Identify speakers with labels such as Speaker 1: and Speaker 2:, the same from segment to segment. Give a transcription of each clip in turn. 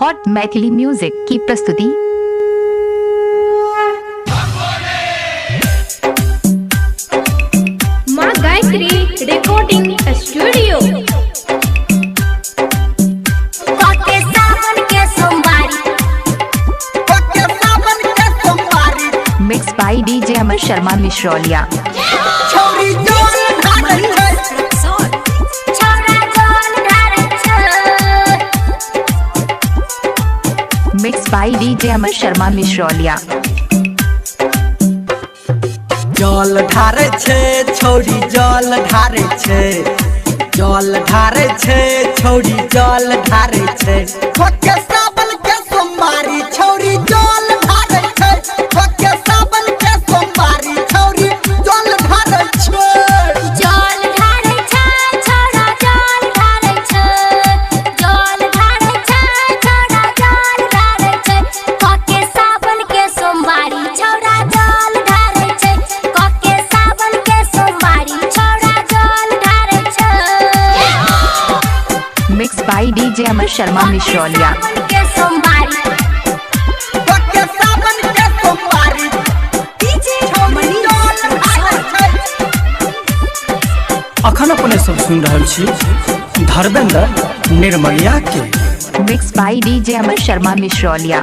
Speaker 1: Hot Maithili music की प्रस्तुति।
Speaker 2: Maa Gayatri recording studio.
Speaker 1: Mix by DJ Amar Sharma Mishrauliya. Mix by DJ Amar Sharma Mishrauliya.
Speaker 3: जल ढारे छे छौरी जल ढारे छे, जल ढारे छे छौरी जल ढारे छे। खोके सावन के सोमवारी छौरी जल ढारे छे, खोके सावन के सोमवारी छौरी जल ढारे छे।
Speaker 2: जल ढारे छे छोरा जल ढारे छे, जल ढारे छे छोरा जल ढारे छे। खोके सावन के सोमवारी छोरा जल ढारे छे, खोके सावन के सोमवारी छोरा जल ढारे छे।
Speaker 1: Mix by DJ Amar Sharma Mishrauliya.
Speaker 2: के सोमवारी
Speaker 3: खोके सावन के सोमवारी डीजे छौरी जल ढारे छे।
Speaker 4: अखन अपने सब सुन रहल छी धर्मेंद्र निर्मलिया के।
Speaker 1: Mix by DJ Amar Sharma Mishrauliya.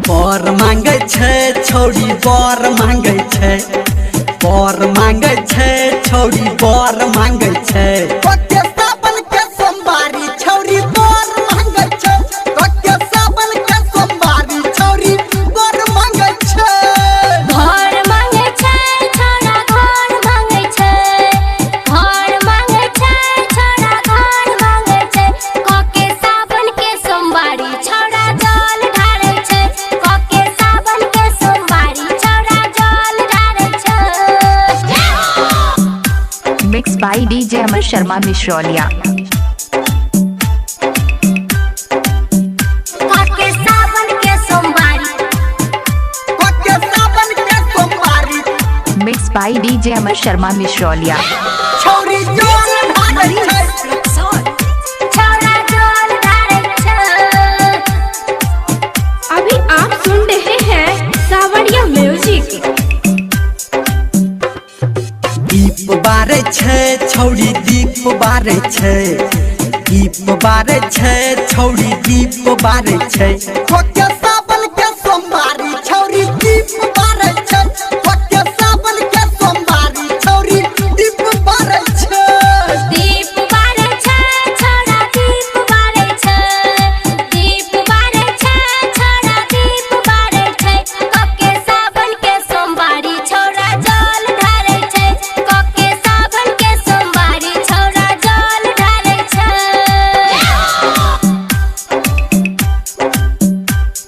Speaker 3: बर मांगे छे छौरी बर मांगे छे, बर मांगे छे छौरी बर मांगे छे। खोके सावन के सोमवारी छौरी बर मांगे छे, खोके सावन के सोमवारी छौरी बर मांगे छे।
Speaker 2: घर मांगे छे छोरा घर मांगे छे, घर मांगे छे छोरा घर मांगे छे। खोके सावन के सोमवारी छोरा जल ढारे छे, खोके सावन के सोमवारी छोरा जल ढारे छे।
Speaker 1: Mix by DJ Amar Sharma Mishrauliya.
Speaker 2: खोके सावन के सोमवारी
Speaker 3: खोके सावन के सोमवारी
Speaker 1: mix by DJ Amar Sharma Mishrauliya.
Speaker 3: छौरी जल ढारे छे।
Speaker 2: छोरा जल ढारे छे।
Speaker 5: अभी आप सुन रहे हैं सावरिया म्यूजिक।
Speaker 3: दीप बारे छे छौरी दीप बारे छे, दीप बारे छे छौरी दीप बारे छे। खोके सावन के सोमवारी छौरी दीप बारे छे, खोके सावन के सोमवारी छौरी दीप बारे छे।
Speaker 2: दीप बारे छे छोरा दीप बारे छे, दीप बारे छे छोरा दीप बारे छे। खोके सावन के सोमवारी छोरा जल ढारे छे, खोके सावन के सोमवारी छोरा जल ढारे छे।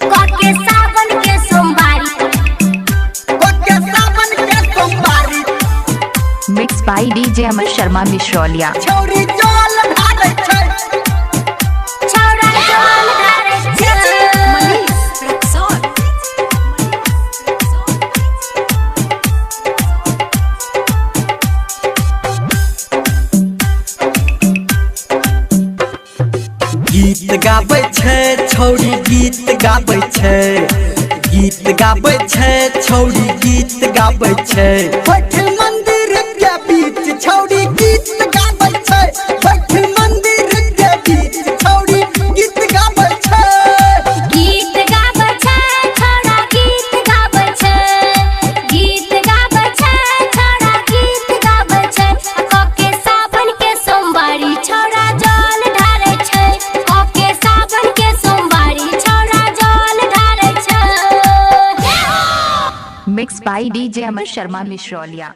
Speaker 2: खोके सावन के सोमवारी
Speaker 3: खोके सावन के सोमवारी
Speaker 1: mix by DJ Amar Sharma Mishrauliya.
Speaker 3: छौरी जल ढारे छे।
Speaker 2: छोरा जल ढारे छे।
Speaker 3: गीत गाबै छे छौरी गीत गाबै छे, गीत गाबै छे छौरी गीत गाबै छे। बैठल मंदिर के बीच छौरी गीत गाबै छे, बैठल मंदिर के बीच छौरी गीत गाबै छे।
Speaker 2: गीत गाबै छे छोरा गीत गाबै छे, गीत गाबै छे छोरा गीत गाबै छे। खोके सावन के सोमवारी छोरा जल ढारे छे, खोके सावन के सोमवारी छोरा जल ढारे छे।
Speaker 1: Mix by DJ Amar Sharma Mishrauliya.